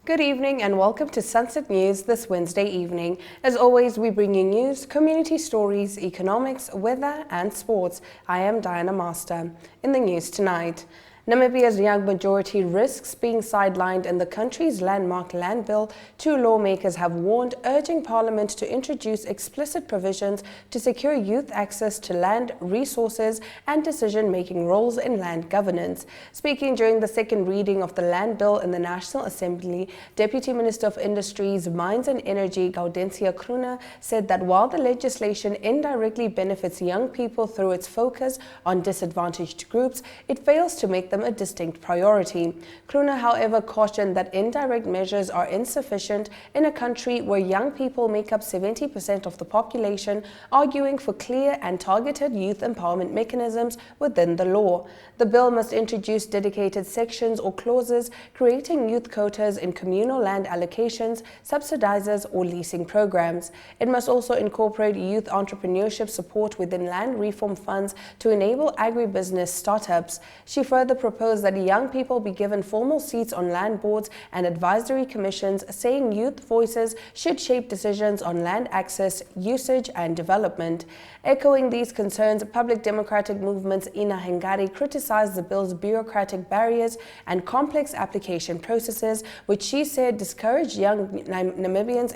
Good evening and welcome to Sunset News this Wednesday evening. As always, we bring you news, community stories, economics, weather and sports. I am Diana Master. In the news tonight, Namibia's young majority risks being sidelined in the country's landmark land bill. Two lawmakers have warned, urging Parliament to introduce explicit provisions to secure youth access to land, resources and decision-making roles in land governance. Speaking during the second reading of the land bill in the National Assembly, Deputy Minister of Industries, Mines and Energy, Gaudensia Kruna, said that while the legislation indirectly benefits young people through its focus on disadvantaged groups, it fails to make them a distinct priority. Kruna, however, cautioned that indirect measures are insufficient in a country where young people make up 70% of the population, arguing for clear and targeted youth empowerment mechanisms within the law. The bill must introduce dedicated sections or clauses creating youth quotas in communal land allocations, subsidizers or leasing programs. It must also incorporate youth entrepreneurship support within land reform funds to enable agribusiness startups. She further proposed that young people be given formal seats on land boards and advisory commissions, saying youth voices should shape decisions on land access, usage and development. Echoing these concerns, Public Democratic Movement's Ina Hengari criticized the bill's bureaucratic barriers and complex application processes, which she said discourage young Namibians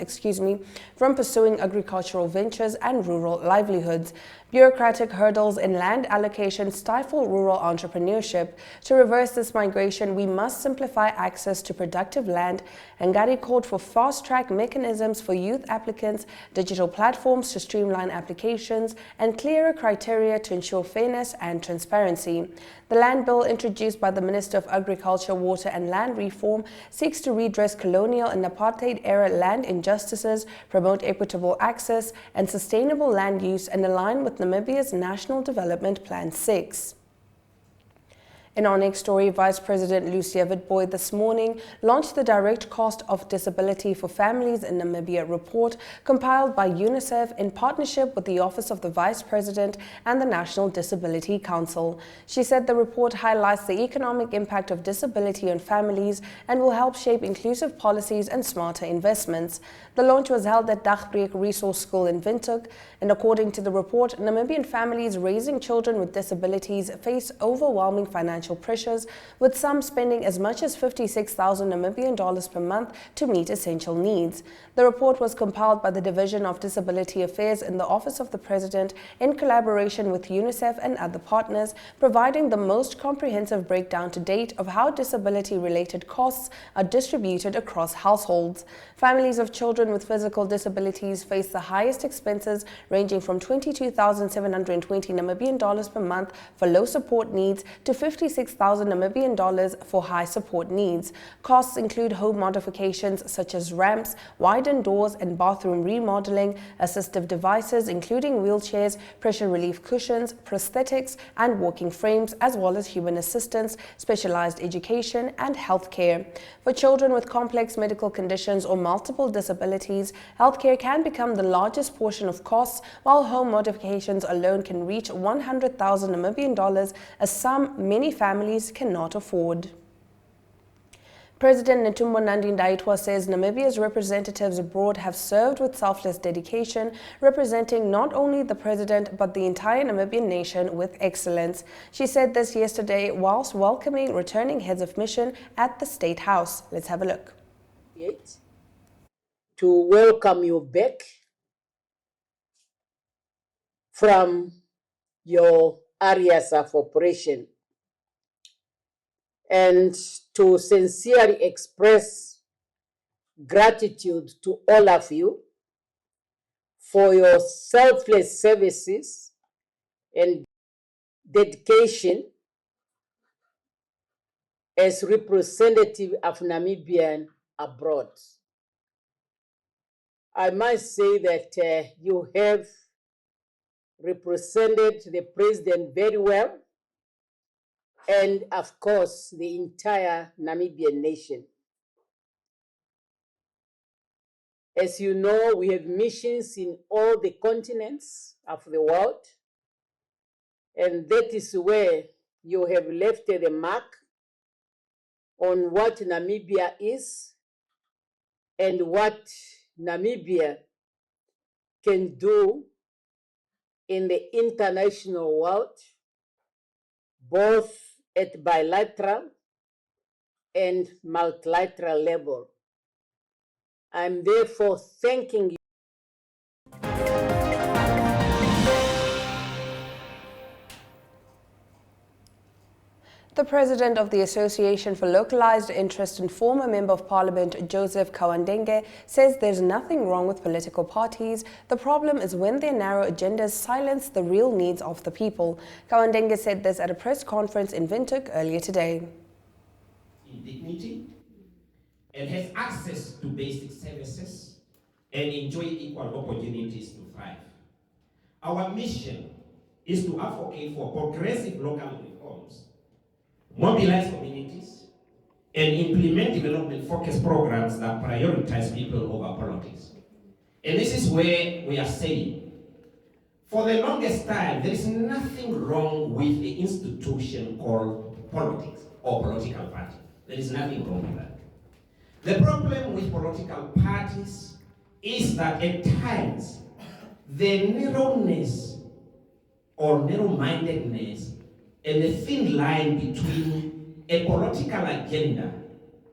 from pursuing agricultural ventures and rural livelihoods. Bureaucratic hurdles in land allocation stifle rural entrepreneurship. To reverse this migration, we must simplify access to productive land. Ngari called for fast-track mechanisms for youth applicants, digital platforms to streamline applications, and clearer criteria to ensure fairness and transparency. The land bill, introduced by the Minister of Agriculture, Water and Land Reform, seeks to redress colonial and apartheid-era land injustices, promote equitable access and sustainable land use, and align with Namibia's National Development Plan 6. In our next story, Vice President Lucia Witbooi this morning launched the Direct Cost of Disability for Families in Namibia report compiled by UNICEF in partnership with the Office of the Vice President and the National Disability Council. She said the report highlights the economic impact of disability on families and will help shape inclusive policies and smarter investments. The launch was held at Dagbreek Resource School in Windhoek, and according to the report, Namibian families raising children with disabilities face overwhelming financial pressures, with some spending as much as 56,000 Namibian dollars per month to meet essential needs. The report was compiled by the Division of Disability Affairs in the Office of the President in collaboration with UNICEF and other partners, providing the most comprehensive breakdown to date of how disability-related costs are distributed across households. Families of children with physical disabilities face the highest expenses, ranging from 22,720 Namibian dollars per month for low support needs to 56,000 Namibian dollars for high support needs. Costs include home modifications such as ramps, widened doors and bathroom remodeling, assistive devices including wheelchairs, pressure relief cushions, prosthetics and walking frames, as well as human assistance, specialized education and healthcare. For children with complex medical conditions or multiple disabilities, healthcare can become the largest portion of costs, while home modifications alone can reach 100,000 Namibian dollars, a sum many families cannot afford. President Netumbo Nandi-Ndaitwah says Namibia's representatives abroad have served with selfless dedication, representing not only the president but the entire Namibian nation with excellence. She said this yesterday whilst welcoming returning heads of mission at the State House. Let's have a look. To welcome you back from your areas of operation, and to sincerely express gratitude to all of you for your selfless services and dedication as representative of Namibian abroad. I must say that you have represented the president very well, and of course the entire Namibian nation. As you know, we have missions in all the continents of the world, and that is where you have left the mark on what Namibia is and what Namibia can do in the international world, both at bilateral and multilateral level. I'm therefore thanking you. The president of the Association for Localized Interest and former Member of Parliament Joseph Kawandenge says there's nothing wrong with political parties. The problem is when their narrow agendas silence the real needs of the people. Kawandenge said this at a press conference in Windhoek earlier today. In dignity and has access to basic services and enjoy equal opportunities to thrive. Our mission is to advocate for progressive local reforms, mobilize communities, and implement development-focused programs that prioritize people over politics. And this is where we are saying, for the longest time, there is nothing wrong with the institution called politics or political party. There is nothing wrong with that. The problem with political parties is that at times, the narrowness or narrow-mindedness and the thin line between a political agenda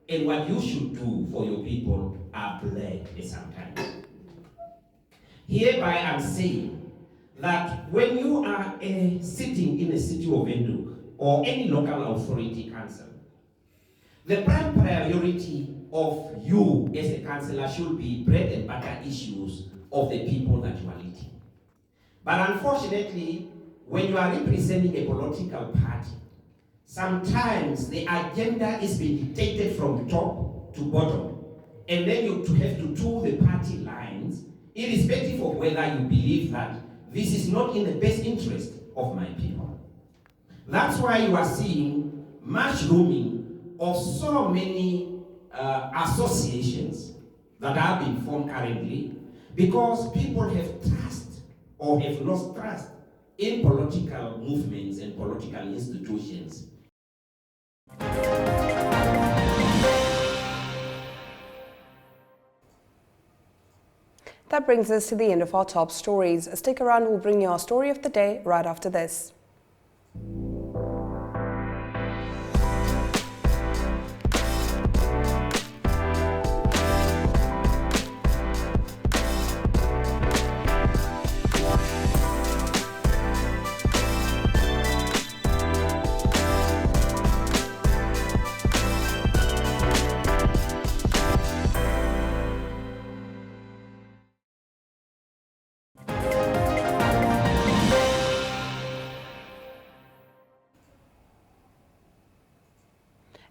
and what you should do for your people are blurred sometimes. Hereby I'm saying that when you are sitting in a city of Windhoek or any local authority council, the prime priority of you as a councillor should be bread and butter issues of the people that you are leading. But unfortunately, when you are representing a political party, sometimes the agenda is being dictated from top to bottom, and then you have to do the party lines, irrespective of whether you believe that this is not in the best interest of my people. That's why you are seeing mushrooming of so many associations that have been formed currently, because people have trust or have lost trust in political movements and political institutions. That brings us to the end of our top stories. Stick around, we'll bring you our story of the day right after this.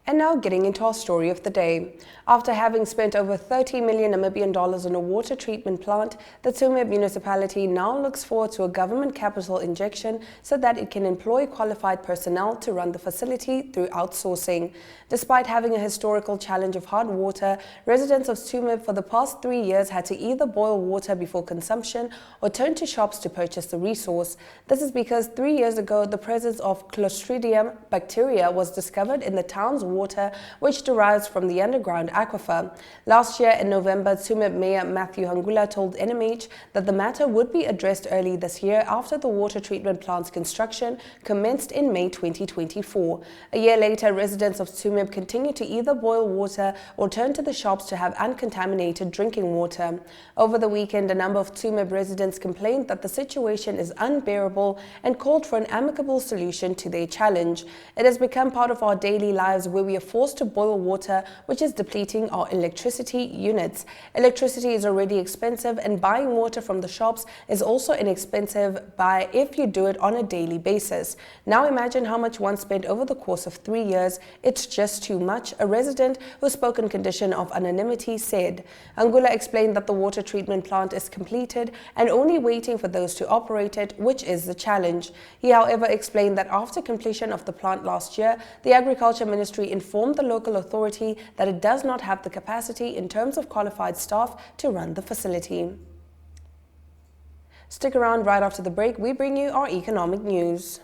And now getting into our story of the day. After having spent over 30 million Namibian dollars on a water treatment plant, the Tsumeb municipality now looks forward to a government capital injection so that it can employ qualified personnel to run the facility through outsourcing. Despite having a historical challenge of hard water, residents of Tsumeb for the past 3 years had to either boil water before consumption or turn to shops to purchase the resource. This is because 3 years ago, the presence of Clostridium bacteria was discovered in the town's water, which derives from the underground aquifer. Last year in November, Tsumeb Mayor Matthew Hangula told NMH that the matter would be addressed early this year after the water treatment plant's construction commenced in May 2024. A year later, residents of Tsumeb continue to either boil water or turn to the shops to have uncontaminated drinking water. Over the weekend, a number of Tsumeb residents complained that the situation is unbearable and called for an amicable solution to their challenge. It has become part of our daily lives where we are forced to boil water, which is depleting our electricity units. Electricity is already expensive, and buying water from the shops is also inexpensive if you do it on a daily basis. Now imagine how much one spent over the course of 3 years. It's just too much, a resident who spoke in condition of anonymity said. Hangula explained that the water treatment plant is completed and only waiting for those to operate it, which is the challenge. He, however, explained that after completion of the plant last year, the Agriculture Ministry informed the local authority that it does not have the capacity in terms of qualified staff to run the facility. Stick around. Right after the break, we bring you our economic news.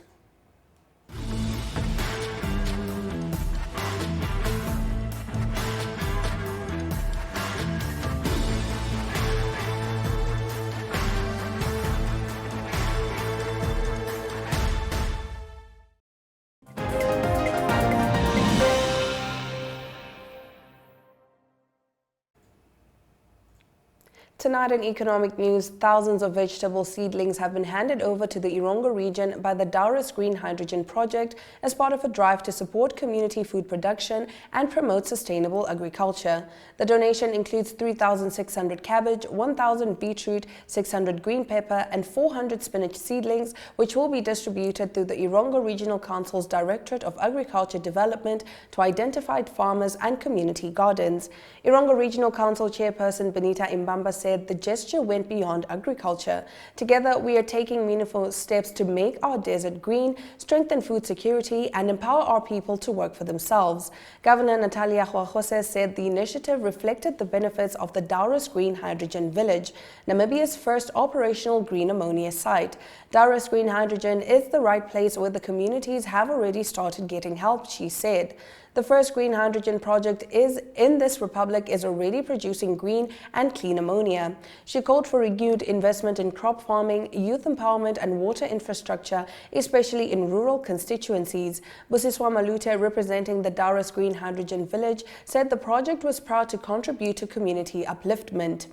Tonight in economic news, thousands of vegetable seedlings have been handed over to the Erongo region by the Daurus Green Hydrogen Project as part of a drive to support community food production and promote sustainable agriculture. The donation includes 3,600 cabbage, 1,000 beetroot, 600 green pepper and 400 spinach seedlings, which will be distributed through the Erongo Regional Council's Directorate of Agriculture Development to identified farmers and community gardens. Erongo Regional Council Chairperson Benita Imbamba said the gesture went beyond agriculture. Together, we are taking meaningful steps to make our desert green, strengthen food security, and empower our people to work for themselves. Governor Natalia Huajose said the initiative reflected the benefits of the Daurus Green Hydrogen Village, Namibia's first operational green ammonia site. Daurus Green Hydrogen is the right place where the communities have already started getting help, she said. The first green hydrogen project in this republic is already producing green and clean ammonia. She called for renewed investment in crop farming, youth empowerment and water infrastructure, especially in rural constituencies. Busiswa Malute, representing the Daurus Green Hydrogen Village, said the project was proud to contribute to community upliftment.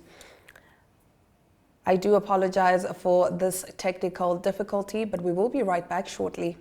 I do apologize for this technical difficulty, but we will be right back shortly.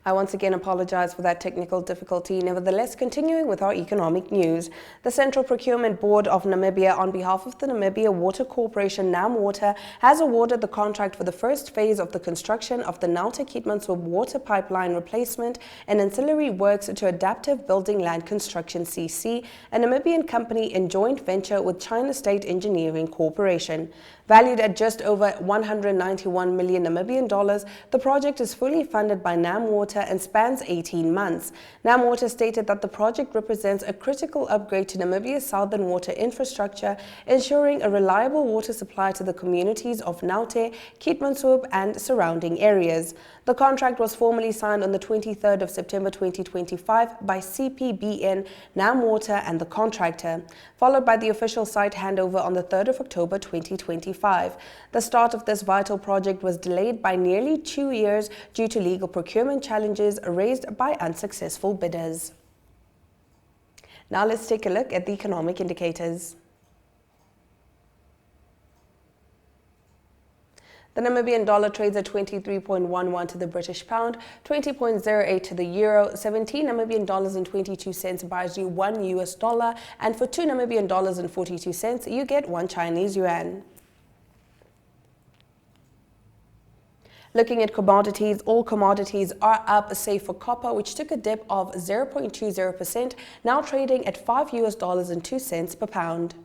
I once again apologize for that technical difficulty. Nevertheless, continuing with our economic news, the Central Procurement Board of Namibia, on behalf of the Namibia Water Corporation NamWater, has awarded the contract for the first phase of the construction of the Naute-Keetmanshoop water pipeline replacement and ancillary works to Adaptive Building Land Construction CC, a Namibian company in joint venture with China State Engineering Corporation. Valued at just over 191 million Namibian dollars, the project is fully funded by NamWater and spans 18 months. NamWater stated that the project represents a critical upgrade to Namibia's southern water infrastructure, ensuring a reliable water supply to the communities of Naute, Keetmanshoop and surrounding areas. The contract was formally signed on the 23rd of September 2025 by CPBN, NamWater and the contractor, followed by the official site handover on the 3rd of October 2025. The start of this vital project was delayed by nearly 2 years due to legal procurement challenges raised by unsuccessful bidders. Now let's take a look at the economic indicators. The Namibian dollar trades at 23.11 to the British pound, 20.08 to the euro, 17 Namibian dollars and 22 cents buys you $1 US, and for 2 Namibian dollars and 42 cents, you get 1 Chinese yuan. Looking at commodities, all commodities are up, save for copper, which took a dip of 0.20%, now trading at $5 US and 2 cents per pound.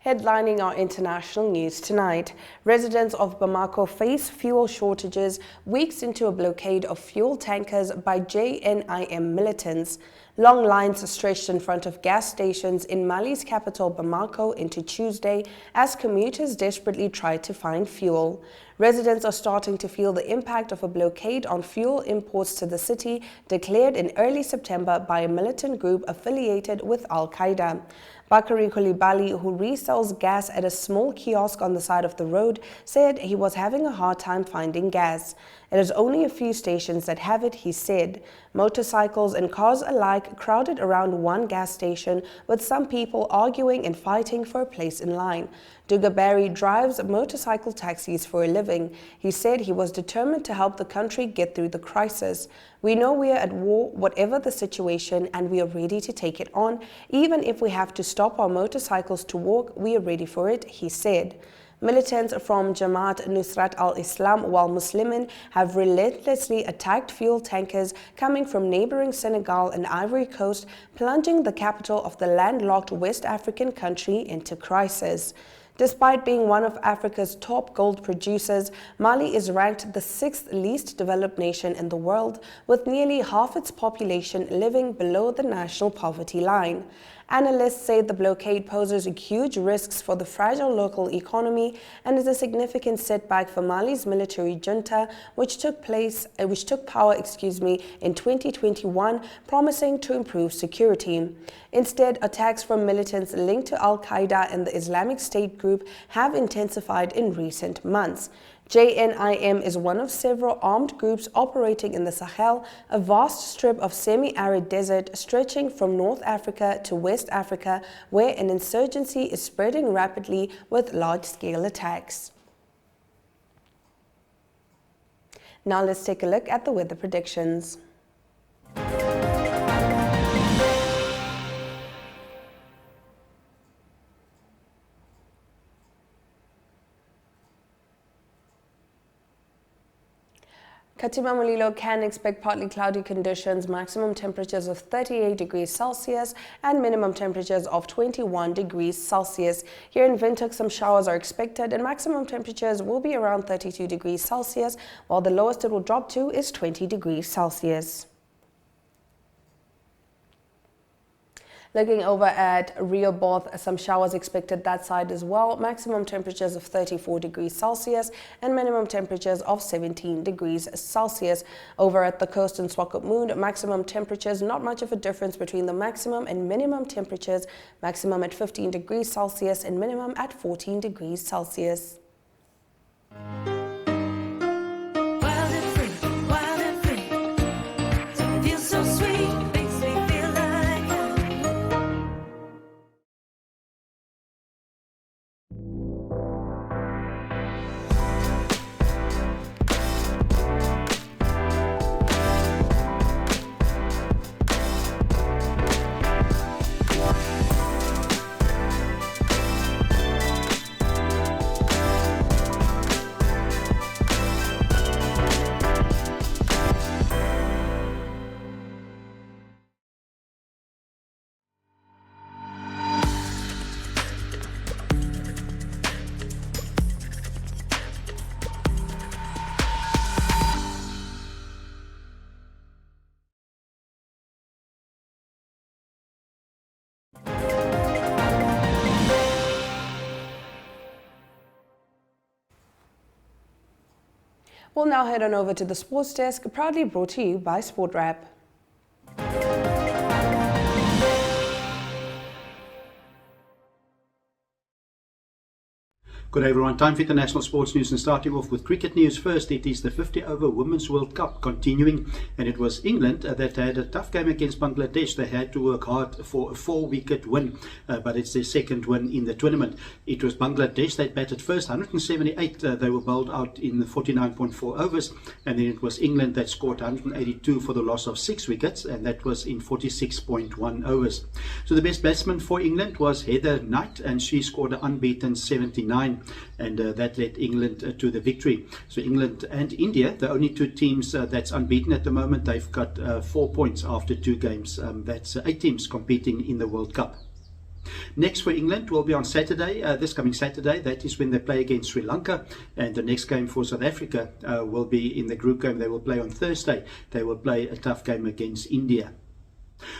Headlining our international news tonight, residents of Bamako face fuel shortages weeks into a blockade of fuel tankers by JNIM militants. Long lines stretched in front of gas stations in Mali's capital Bamako into Tuesday as commuters desperately tried to find fuel. Residents are starting to feel the impact of a blockade on fuel imports to the city declared in early September by a militant group affiliated with Al-Qaeda. Bakari Coulibaly, who resells gas at a small kiosk on the side of the road, said he was having a hard time finding gas. It is only a few stations that have it, he said. Motorcycles and cars alike crowded around one gas station, with some people arguing and fighting for a place in line. Dugabari drives motorcycle taxis for a living. He said he was determined to help the country get through the crisis. We know we are at war, whatever the situation, and we are ready to take it on. Even if we have to stop our motorcycles to walk, we are ready for it, he said. Militants from Jamaat Nusrat al-Islam wal Muslimin have relentlessly attacked fuel tankers coming from neighboring Senegal and Ivory Coast, plunging the capital of the landlocked West African country into crisis. Despite being one of Africa's top gold producers, Mali is ranked the 6th least developed nation in the world, with nearly half its population living below the national poverty line. Analysts say the blockade poses huge risks for the fragile local economy and is a significant setback for Mali's military junta, which took power in 2021, promising to improve security. Instead, attacks from militants linked to Al-Qaeda and the Islamic State group have intensified in recent months. JNIM is one of several armed groups operating in the Sahel, a vast strip of semi-arid desert stretching from North Africa to West Africa, where an insurgency is spreading rapidly with large-scale attacks. Now let's take a look at the weather predictions. Katima Mulilo can expect partly cloudy conditions, maximum temperatures of 38 degrees Celsius and minimum temperatures of 21 degrees Celsius. Here in Windhoek, some showers are expected and maximum temperatures will be around 32 degrees Celsius, while the lowest it will drop to is 20 degrees Celsius. Looking over at Rehoboth, some showers expected that side as well. Maximum temperatures of 34 degrees Celsius and minimum temperatures of 17 degrees Celsius. Over at the coast in Swakopmund, maximum temperatures, not much of a difference between the maximum and minimum temperatures. Maximum at 15 degrees Celsius and minimum at 14 degrees Celsius. We'll now head on over to the sports desk, proudly brought to you by SportWrap. Good day everyone, time for international sports news and starting off with cricket news. First, it is the 50-over Women's World Cup continuing, and it was England that had a tough game against Bangladesh. They had to work hard for a 4-wicket win, but it's their second win in the tournament. It was Bangladesh that batted first, 178. They were bowled out in 49.4 overs, and then it was England that scored 182 for the loss of 6 wickets, and that was in 46.1 overs. So the best batsman for England was Heather Knight, and she scored an unbeaten 79. And that led England to the victory. So England and India, the only two teams that's unbeaten at the moment. They've got 4 points after 2 games. That's 8 teams competing in the World Cup. Next for England will be on Saturday, this coming Saturday. That is when they play against Sri Lanka. And the next game for South Africa will be in the group game. They will play on Thursday. They will play a tough game against India.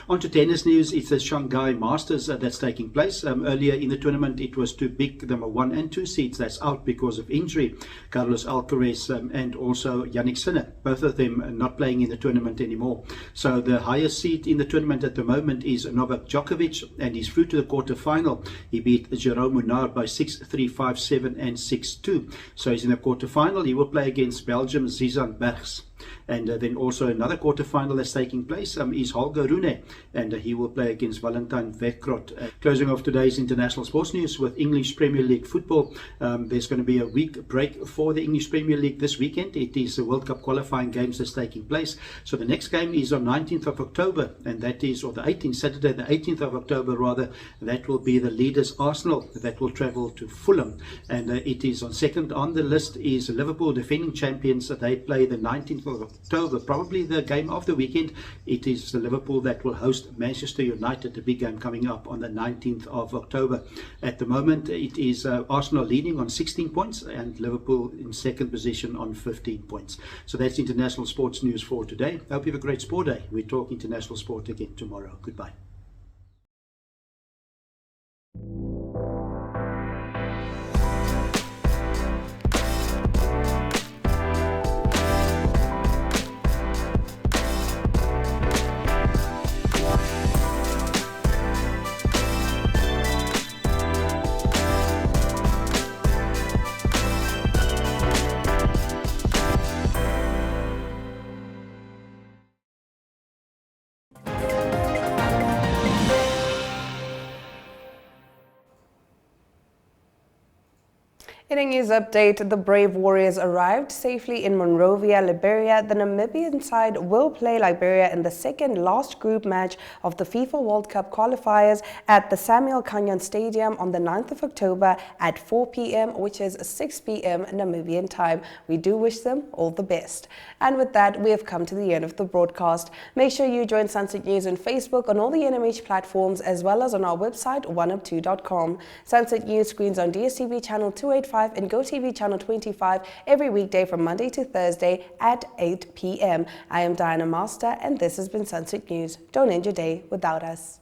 On to tennis news. It's the Shanghai Masters that's taking place. Earlier in the tournament, it was two big number 1 and 2 seeds that's out because of injury. Carlos Alcaraz and also Jannik Sinner, both of them not playing in the tournament anymore. So the highest seed in the tournament at the moment is Novak Djokovic, and he's through to the quarterfinal. He beat Jerome Munar by 6-3, 5-7 and 6-2. So he's in the quarterfinal. He will play against Belgium's Zizan Bergs. And then also another quarterfinal that's taking place is Holger Rune, and he will play against Valentin Vekrot. Closing off today's international sports news with English Premier League football. There's going to be a week break for the English Premier League this weekend. It is the World Cup qualifying games that's taking place. So the next game is on 19th of October, and that is, or the 18th, Saturday the 18th of October rather, that will be the leaders Arsenal that will travel to Fulham. And it is on second on the list is Liverpool, defending champions. They play the 19th of October, probably the game of the weekend. It is the Liverpool that will host Manchester United, the big game coming up on the 19th of October. At the moment, it is Arsenal leading on 16 points and Liverpool in second position on 15 points. So that's international sports news for today. I hope you have a great sport day. We talk international sport again tomorrow. Goodbye. In a news update, the Brave Warriors arrived safely in Monrovia, Liberia. The Namibian side will play Liberia in the second last group match of the FIFA World Cup qualifiers at the Samuel Kanyan Stadium on the 9th of October at 4 p.m, which is 6 p.m. Namibian time. We do wish them all the best. And with that, we have come to the end of the broadcast. Make sure you join Sunset News on Facebook, on all the NMH platforms, as well as on our website, oneup2.com. Sunset News screens on DSTV channel 285 and GoTV channel 25 every weekday from Monday to Thursday at 8 p.m. I am Diana Master, and this has been Sunset News. Don't end your day without us.